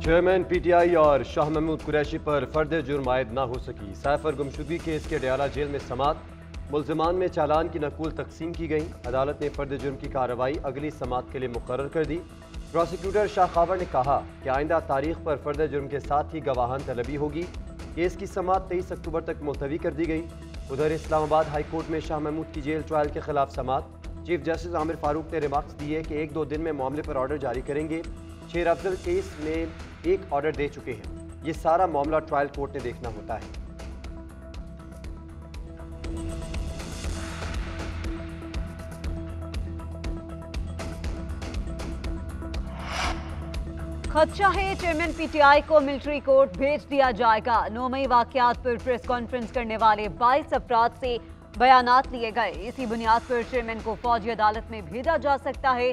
Chairman P T I اور شاہ محمود قریشی پر فرد جرم عائد نہ ہو سکی۔ سائفر گمشدگی کیس کے ڈیالہ جیل میں سماعت، ملزمان میں چالان کی نقول تقسیم کی گئی۔ عدالت نے فرد جرم کی کارروائی اگلی سماعت کے لیے مقرر کر دی۔ پروسیکیوٹر شاہ خاور نے کہا کہ آئندہ تاریخ پر فرد جرم کے ساتھ ہی گواہان طلبی ہوگی۔ کیس کی سماعت 23 اکتوبر تک ملتوی کر دی گئی۔ ادھر اسلام آباد ہائی کورٹ میں شاہ محمود کی جیل ٹرائل کے خلاف سماعت، چیف جسٹس عامر فاروق نے ریمارکس دیے کہ 1-2 دن میں معاملے پر آرڈر جاری کریں گے۔ شیر افضل کیس میں ایک آرڈر دے چکے ہیں، یہ سارا معاملہ ٹرائل کورٹ نے دیکھنا ہوتا ہے۔ خدشہ ہے چیئرمین پی ٹی آئی کو ملٹری کورٹ بھیج دیا جائے گا۔ 9 مئی واقعات پر پریس کانفرنس کرنے والے 22 افراد سے بیانات لیے گئے۔ اسی بنیاد پر چیئرمین کو فوجی عدالت میں بھیجا جا سکتا ہے۔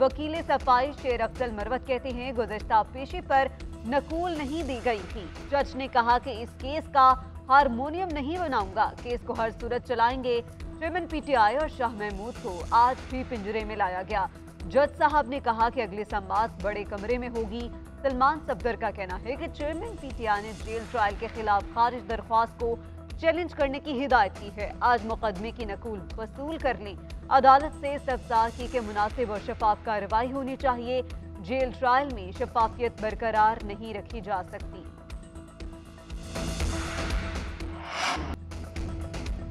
وکیل صفائی شیر افضل مروت کہتے ہیں گزشتہ پیشی پر نقول نہیں دی گئی تھی۔ جج نے کہا کہ اس کیس کا ہارمونیم نہیں بناؤں گا، کیس کو ہر صورت چلائیں گے۔ چیئرمین پی ٹی آئی اور شاہ محمود کو آج بھی پنجرے میں لایا گیا۔ جج صاحب نے کہا کہ اگلی سماعت بڑے کمرے میں ہوگی۔ سلمان صفدر کا کہنا ہے کہ چیئرمین پی ٹی آئی نے جیل ٹرائل کے خلاف خارج درخواست کو چیلنج کرنے کی ہدایت کی ہے۔ آج مقدمے کی نقول وصول کر لیں۔ عدالت سے استفسار کی کہ مناسب اور شفاف کارروائی ہونی چاہیے۔ جیل ٹرائل میں شفافیت برقرار نہیں رکھی جا سکتی۔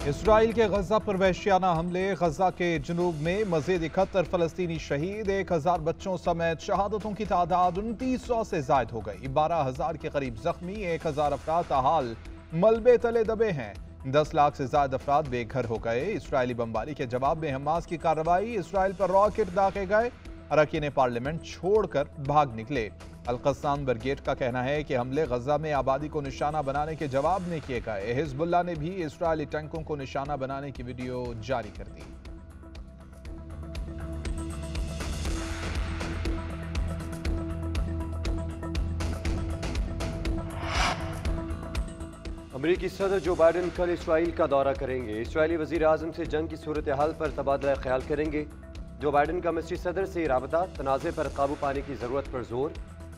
اسرائیل کے غزہ پر وحشیانہ حملے، غزہ کے جنوب میں مزید 71 فلسطینی شہید، 1000 بچوں سمیت شہادتوں کی تعداد 2900 سے زائد ہو گئی، 12000 کے قریب زخمی، 1000 افراد تاحال ملبے تلے دبے ہیں، 10 لاکھ سے زائد افراد بے گھر ہو گئے۔ اسرائیلی بمباری کے جواب میں حماس کی کارروائی، اسرائیل پر راکٹ داغے گئے، اراکین پارلیمنٹ چھوڑ کر بھاگ نکلے۔ القسام بریگیڈ کا کہنا ہے کہ حملے غزہ میں آبادی کو نشانہ بنانے کے جواب میں کیے گئے۔ حزب اللہ نے بھی اسرائیلی ٹینکوں کو نشانہ بنانے کی ویڈیو جاری کر دی۔ امریکی صدر جو بائیڈن کل اسرائیل کا دورہ کریں گے۔ اسرائیلی وزیر اعظم سے جنگ کی صورتحال پر تبادلہ خیال کریں گے۔ جو بائیڈن کا مصری صدر سے رابطہ، تنازع پر قابو پانے کی ضرورت پر زور۔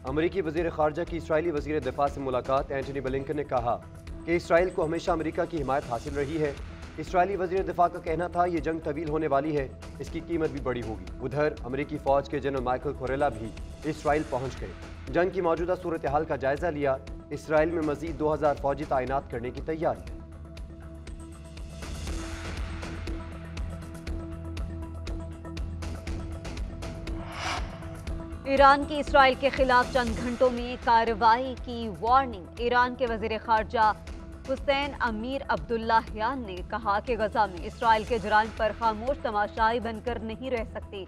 امریکی وزیر خارجہ کی اسرائیلی وزیر دفاع سے ملاقات، اینٹونی بلنکن نے کہا کہ اسرائیل کو ہمیشہ امریکہ کی حمایت حاصل رہی ہے۔ اسرائیلی وزیر دفاع کا کہنا تھا یہ جنگ طویل ہونے والی ہے، اس کی قیمت بھی بڑی ہوگی۔ ادھر امریکی فوج کے جنرل مائیکل کوریلا بھی اسرائیل پہنچ گئے، جنگ کی موجودہ صورتحال کا جائزہ لیا۔ اسرائیل میں مزید 2000 فوجی تعینات کرنے کی تیاری۔ ایران کی اسرائیل کے خلاف چند گھنٹوں میں کارروائی کی وارننگ۔ ایران کے وزیر خارجہ حسین امیر عبداللہیان نے کہا کہ غزہ میں اسرائیل کے جرائم پر خاموش تماشائی بن کر نہیں رہ سکتے،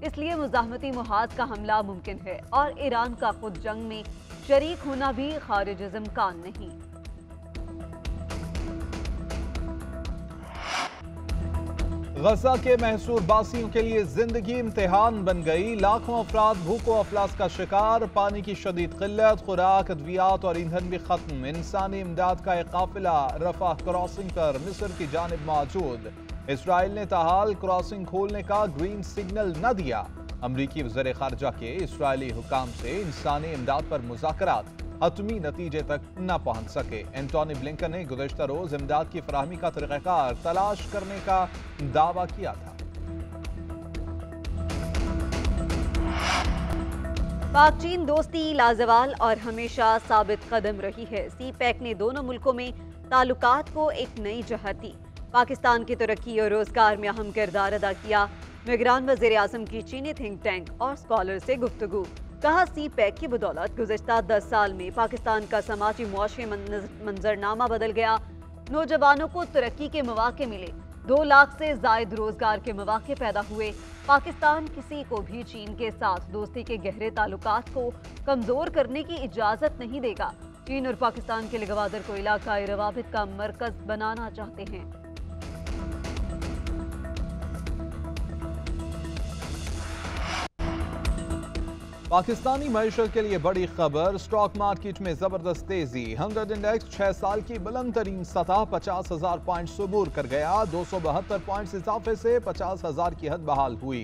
اس لیے مزاحمتی محاذ کا حملہ ممکن ہے اور ایران کا خود جنگ میں شریک ہونا بھی خارج از امکان نہیں۔ غزہ کے محصور باسیوں کے لیے زندگی امتحان بن گئی، لاکھوں افراد بھوک و افلاس کا شکار، پانی کی شدید قلت، خوراک، ادویات اور ایندھن بھی ختم۔ انسانی امداد کا ایک قافلہ رفح کراسنگ پر مصر کی جانب موجود۔ اسرائیل نے تاحال کراسنگ کھولنے کا گرین سگنل نہ دیا۔ امریکی وزیر خارجہ کے اسرائیلی حکام سے انسانی امداد پر مذاکرات حتمی نتیجے تک نہ پہنچ سکے۔ اینٹونی بلنکن نے گزشتہ روز امداد کی فراہمی کا طریقہ کار تلاش کرنے کا دعویٰ کیا تھا۔ پاک چین دوستی لازوال اور ہمیشہ ثابت قدم رہی ہے۔ سی پیک نے دونوں ملکوں میں تعلقات کو ایک نئی جہت دی، پاکستان کی ترقی اور روزگار میں اہم کردار ادا کیا۔ نگران وزیر اعظم کی چینی تھنک ٹینک اور اسکالر سے گفتگو، کہا سی پیک کی بدولت گزشتہ 10 سال میں پاکستان کا سماجی معاشی منظرنامہ بدل گیا، نوجوانوں کو ترقی کے مواقع ملے، 2 لاکھ سے زائد روزگار کے مواقع پیدا ہوئے۔ پاکستان کسی کو بھی چین کے ساتھ دوستی کے گہرے تعلقات کو کمزور کرنے کی اجازت نہیں دے گا۔ چین اور پاکستان کے لیے گوادر کو علاقائی روابط کا مرکز بنانا چاہتے ہیں۔ پاکستانی معیشت کے لیے بڑی خبر، سٹاک مارکیٹ میں زبردست تیزی، 100 انڈیکس 6 سال کی بلند ترین سطح 50,000 پوائنٹس عبور کر گیا، 272 پوائنٹس اضافے سے 50,000 کی حد بحال ہوئی۔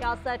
66,